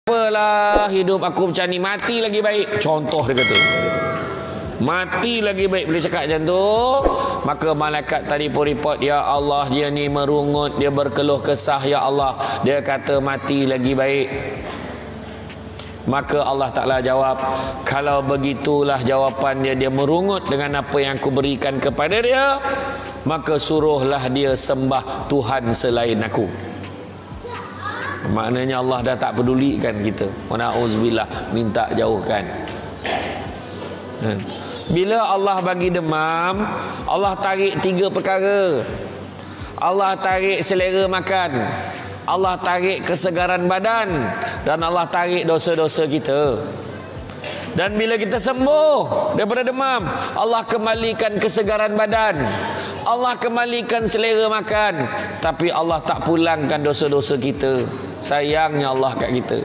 apalah hidup aku macam ni, mati lagi baik. Contoh dia kata, mati lagi baik. Boleh cakap macam tu, maka malaikat tadi pun report, ya Allah, dia ni merungut, dia berkeluh kesah, ya Allah, dia kata mati lagi baik. Maka Allah Ta'ala jawab, kalau begitulah jawapannya, dia merungut dengan apa yang aku berikan kepada dia, maka suruhlah dia sembah Tuhan selain aku. Maknanya Allah dah tak pedulikan kita. Wa na'udzubillah, minta jauhkan. Bila Allah bagi demam, Allah tarik 3 perkara. Allah tarik selera makan, Allah tarik kesegaran badan, dan Allah tarik dosa-dosa kita. Dan bila kita sembuh daripada demam, Allah kembalikan kesegaran badan, Allah kembalikan selera makan, tapi Allah tak pulangkan dosa-dosa kita. Sayangnya Allah kat kita.